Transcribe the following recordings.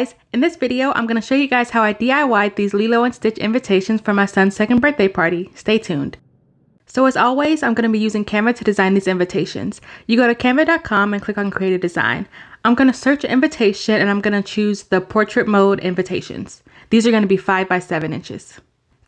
guys, in this video I'm going to show you guys how I DIY'd these Lilo and Stitch invitations for my son's second birthday party. Stay tuned. So as always, I'm going to be using Canva to design these invitations. You go to canva.com and click on create a design. I'm going to search an invitation and I'm going to choose the portrait mode invitations. These are going to be 5 by 7 inches.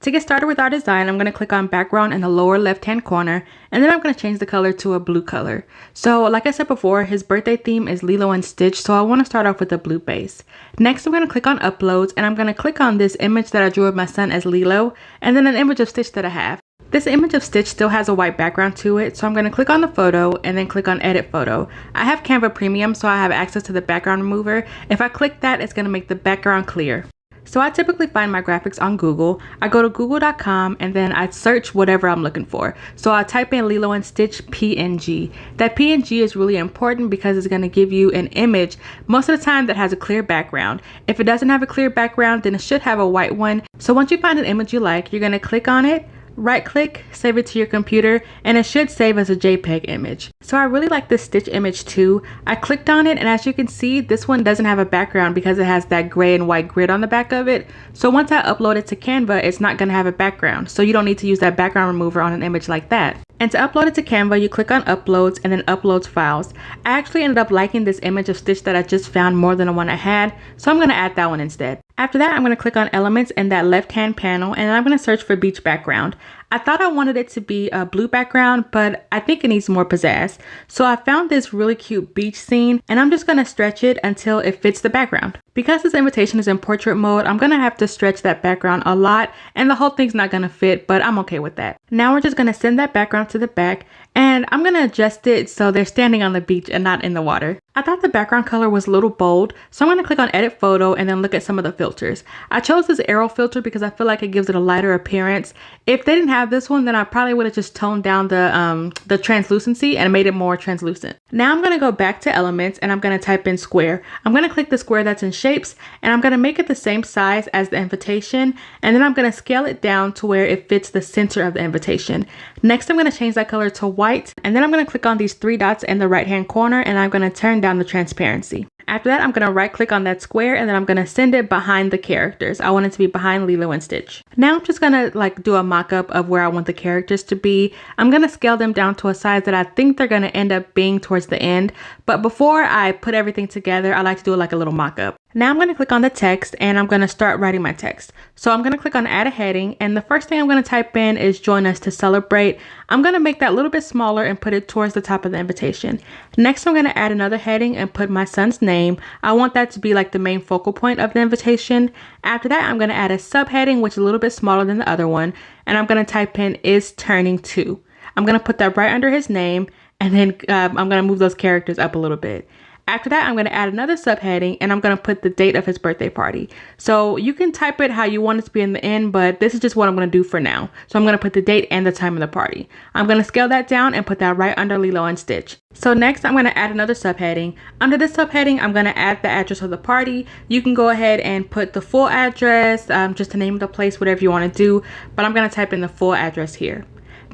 To get started with our design, I'm going to click on background in the lower left hand corner, and then I'm going to change the color to a blue color. So like I said before, his birthday theme is Lilo and Stitch, so I want to start off with a blue base. Next, I'm going to click on uploads, and I'm going to click on this image that I drew of my son as Lilo, and then an image of Stitch that I have. This image of Stitch still has a white background to it, so I'm going to click on the photo and then click on edit photo. I have Canva Premium, so I have access to the background remover. If I click that, it's going to make the background clear. So I typically find my graphics on Google. I go to google.com and then I search whatever I'm looking for. So I type in Lilo and Stitch PNG. That PNG is really important because it's going to give you an image most of the time that has a clear background. If it doesn't have a clear background, then it should have a white one. So once you find an image you like, you're going to click on it, right click, save it to your computer, and it should save as a JPEG image. So I really like this Stitch image too. I clicked on it, and as you can see, this one doesn't have a background because it has that gray and white grid on the back of it. So once I upload it to Canva, it's not going to have a background, so you don't need to use that background remover on an image like that. And to upload it to Canva, you click on uploads and then uploads files. I actually ended up liking this image of Stitch that I just found more than the one I had, so I'm going to add that one instead. After that, I'm going to click on elements in that left hand panel, and I'm going to search for beach background. I thought I wanted it to be a blue background, but I think it needs more pizzazz. So I found this really cute beach scene, and I'm just going to stretch it until it fits the background. Because this invitation is in portrait mode, I'm going to have to stretch that background a lot, and the whole thing's not going to fit, but I'm okay with that. Now we're just going to send that background to the back, and I'm going to adjust it so they're standing on the beach and not in the water. I thought the background color was a little bold, so I'm going to click on edit photo and then look at some of the filters. I chose this arrow filter because I feel like it gives it a lighter appearance. If they didn't have this one, then I probably would have just toned down the translucency and made it more translucent. Now I'm going to go back to elements and I'm going to type in square. I'm going to click the square that's in shapes, and I'm going to make it the same size as the invitation, and then I'm going to scale it down to where it fits the center of the invitation. Next, I'm going to change that color to white, and then I'm going to click on these 3 dots in the right hand corner, and I'm going to turn down the transparency. After that, I'm going to right click on that square, and then I'm going to send it behind the characters. I want it to be behind Lilo and Stitch. Now I'm just going to do a mock-up of where I want the characters to be. I'm going to scale them down to a size that I think they're going to end up being towards the end. But before I put everything together, I like to do like a little mock-up. Now I'm going to click on the text and I'm going to start writing my text. So I'm going to click on add a heading, and the first thing I'm going to type in is join us to celebrate. I'm going to make that a little bit smaller and put it towards the top of the invitation. Next, I'm going to add another heading and put my son's name. I want that to be like the main focal point of the invitation. After that, I'm going to add a subheading, which is a little bit smaller than the other one, and I'm going to type in is turning 2. I'm going to put that right under his name, and then I'm going to move those characters up a little bit. After that, I'm going to add another subheading, and I'm going to put the date of his birthday party. So you can type it how you want it to be in the end, but this is just what I'm going to do for now. So I'm going to put the date and the time of the party. I'm going to scale that down and put that right under Lilo and Stitch. So next, I'm going to add another subheading. Under this subheading, I'm going to add the address of the party. You can go ahead and put the full address, just the name of the place, whatever you want to do, but I'm going to type in the full address here.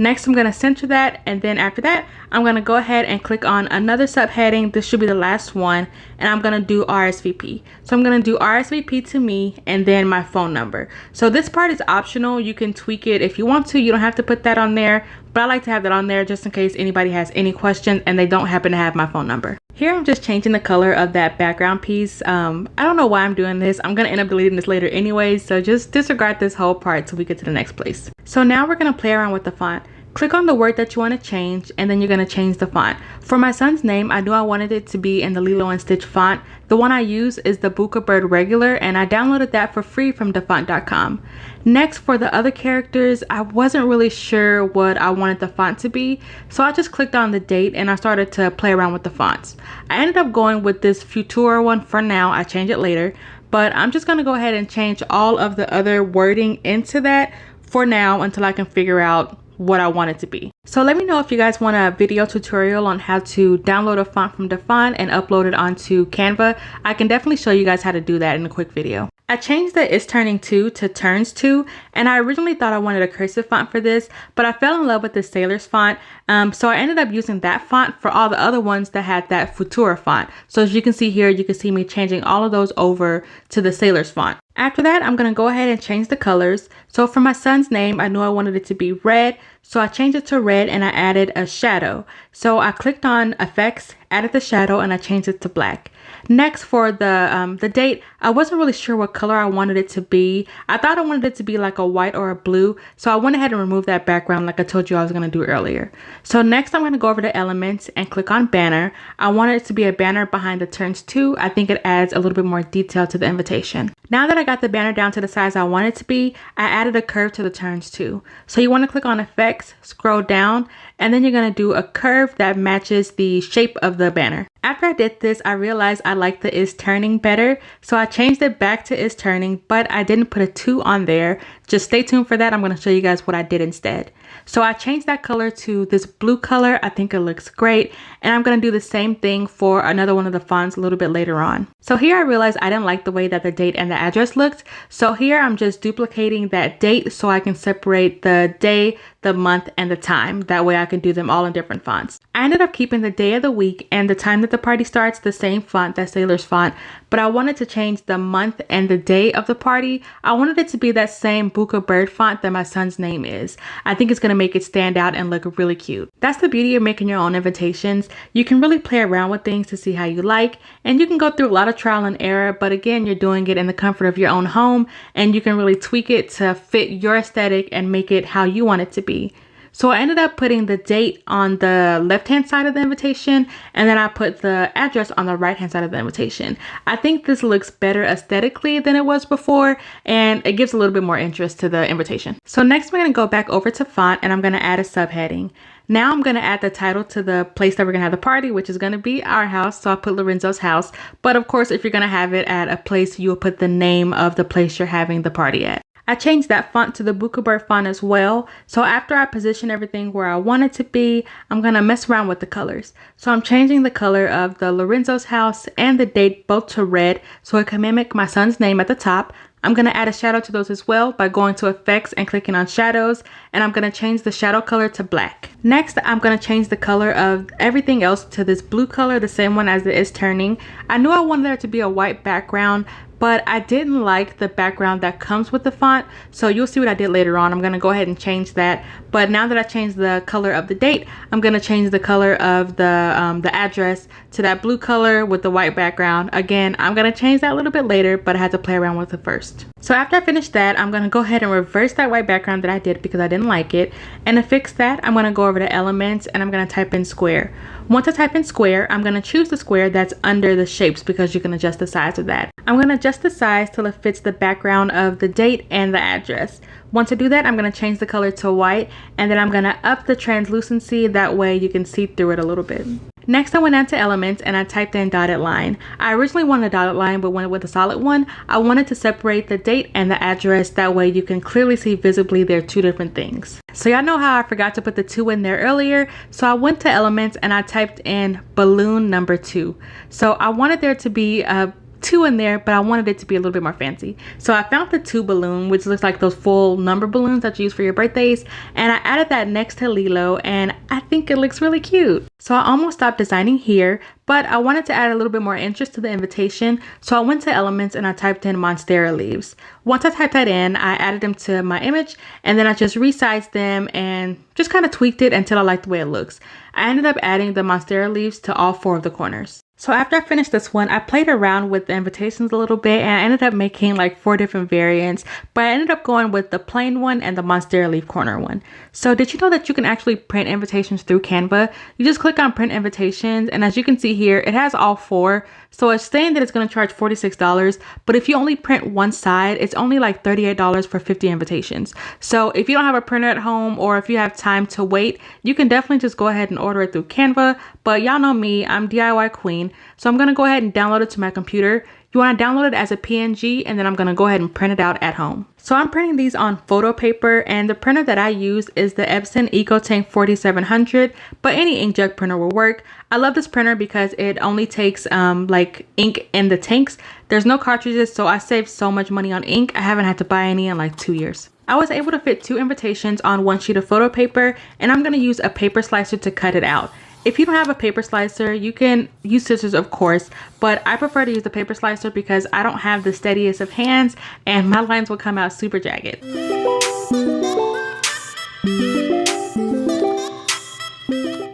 Next, I'm going to center that, and then after that, I'm going to go ahead and click on another subheading. This should be the last one, and I'm going to do RSVP. So I'm going to do RSVP to me and then my phone number. So this part is optional. You can tweak it if you want to. You don't have to put that on there, but I like to have that on there just in case anybody has any questions and they don't happen to have my phone number. Here I'm just changing the color of that background piece. I don't know why I'm doing this. I'm going to end up deleting this later anyways, so just disregard this whole part till we get to the next place. So now we're going to play around with the font. Click on the word that you want to change, and then you're going to change the font. For my son's name, I knew I wanted it to be in the Lilo and Stitch font. The one I use is the Buka Bird Regular, and I downloaded that for free from dafont.com. Next, for the other characters, I wasn't really sure what I wanted the font to be, so I just clicked on the date and I started to play around with the fonts. I ended up going with this Futura one for now. I change it later, but I'm just going to go ahead and change all of the other wording into that for now until I can figure out what I want it to be. So let me know if you guys want a video tutorial on how to download a font from Dafont and upload it onto Canva. I can definitely show you guys how to do that in a quick video. I changed the It's Turning To Turns To, and I originally thought I wanted a cursive font for this, but I fell in love with the Sailor's font, so I ended up using that font for all the other ones that had that Futura font. So as you can see here, you can see me changing all of those over to the Sailor's font. After that, I'm going to go ahead and change the colors. So for my son's name, I knew I wanted it to be red, so I changed it to red and I added a shadow. So I clicked on Effects, added the shadow, and I changed it to black. Next, for the date, I wasn't really sure what color I wanted it to be. I thought I wanted it to be like a white or a blue, so I went ahead and removed that background like I told you I was going to do earlier. So next, I'm going to go over to Elements and click on Banner. I wanted it to be a banner behind the Turns To. I think it adds a little bit more detail to the invitation. Now that I got the banner down to the size I want it to be, I added a curve to the Turns To. So you want to click on Effects, scroll down, and then you're going to do a curve that matches the shape of the banner. After I did this, I realized I liked the Is Turning better, so I changed it back to Is Turning, but I didn't put a 2 on there. Just stay tuned for that. I'm going to show you guys what I did instead. So I changed that color to this blue color. I think it looks great, and I'm going to do the same thing for another one of the fonts a little bit later on. So here I realized I didn't like the way that the date and the address looked, so here I'm just duplicating that date so I can separate the day, the month, and the time. That way I can do them all in different fonts. I ended up keeping the day of the week and the time that the party starts the same font, that Sailor's font, but I wanted to change the month and the day of the party. I wanted it to be that same Buka bird font that my son's name is. I think it's going to make it stand out and look really cute. That's the beauty of making your own invitations. You can really play around with things to see how you like, and you can go through a lot of trial and error, but again, you're doing it in the comfort of your own home, and you can really tweak it to fit your aesthetic and make it how you want it to be. So I ended up putting the date on the left-hand side of the invitation, and then I put the address on the right-hand side of the invitation. I think this looks better aesthetically than it was before, and it gives a little bit more interest to the invitation. So next, we're going to go back over to font, and I'm going to add a subheading. Now I'm going to add the title to the place that we're going to have the party, which is going to be our house. So I put Lorenzo's house. But of course, if you're going to have it at a place, you'll put the name of the place you're having the party at. I changed that font to the Buka bird font as well. So after I position everything where I want it to be, I'm going to mess around with the colors. So I'm changing the color of the Lorenzo's house and the date both to red so it can mimic my son's name at the top. I'm going to add a shadow to those as well by going to Effects and clicking on Shadows, and I'm going to change the shadow color to black. Next, I'm going to change the color of everything else to this blue color, the same one as the Is Turning. I knew I wanted there to be a white background, but I didn't like the background that comes with the font, so you'll see what I did later on. I'm going to go ahead and change that, but now that I changed the color of the date, I'm going to change the color of the address to that blue color with the white background. Again, I'm going to change that a little bit later, but I had to play around with it first. So after I finish that, I'm going to go ahead and reverse that white background that I did because I didn't like it, and to fix that, I'm going to go over to Elements and I'm going to type in Square. Once I type in Square, I'm going to choose the square that's under the shapes because you can adjust the size of that. I'm going to adjust the size till it fits the background of the date and the address. Once I do that, I'm going to change the color to white, and then I'm going to up the translucency. That way you can see through it a little bit. Next, I went down to Elements and I typed in dotted line. I originally wanted a dotted line, but went with a solid one. I wanted to separate the date and the address. That way you can clearly see visibly they're two different things. So y'all know how I forgot to put the 2 in there earlier. So I went to Elements and I typed in balloon number 2. So I wanted there to be a 2 in there, but I wanted it to be a little bit more fancy. So I found the 2 balloon, which looks like those full number balloons that you use for your birthdays, and I added that next to Lilo, and I think it looks really cute. So I almost stopped designing here, but I wanted to add a little bit more interest to the invitation, so I went to Elements and I typed in Monstera leaves. Once I typed that in, I added them to my image, and then I just resized them and just kind of tweaked it until I liked the way it looks. I ended up adding the Monstera leaves to all 4 of the corners. So after I finished this one, I played around with the invitations a little bit and I ended up making like 4 different variants, but I ended up going with the plain one and the Monstera leaf corner one. So did you know that you can actually print invitations through Canva? You just click on print invitations, and as you can see here, it has all 4. So it's saying that it's going to charge $46, but if you only print one side, it's only like $38 for 50 invitations. So if you don't have a printer at home, or if you have time to wait, you can definitely just go ahead and order it through Canva. But y'all know me, I'm DIY queen. So I'm going to go ahead and download it to my computer. You want to download it as a PNG, and then I'm going to go ahead and print it out at home. So I'm printing these on photo paper, and the printer that I use is the Epson EcoTank 4700, but any inkjet printer will work. I love this printer because it only takes like ink in the tanks. There's no cartridges, so I saved so much money on ink. I haven't had to buy any in like 2 years. I was able to fit 2 invitations on 1 sheet of photo paper, and I'm going to use a paper slicer to cut it out. If you don't have a paper slicer, you can use scissors, of course, but I prefer to use the paper slicer because I don't have the steadiest of hands and my lines will come out super jagged.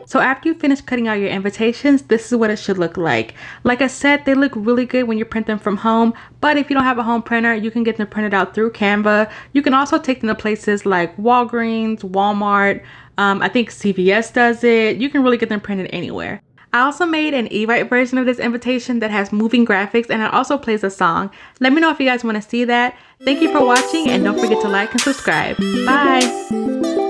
So after you finish cutting out your invitations, this is what it should look like. Like I said, they look really good when you print them from home, but if you don't have a home printer, you can get them printed out through Canva. You can also take them to places like Walgreens, Walmart, I think CVS does it. You can really get them printed anywhere. I also made an e-write version of this invitation that has moving graphics, and it also plays a song. Let me know if you guys want to see that. Thank you for watching, and don't forget to like and subscribe. Bye!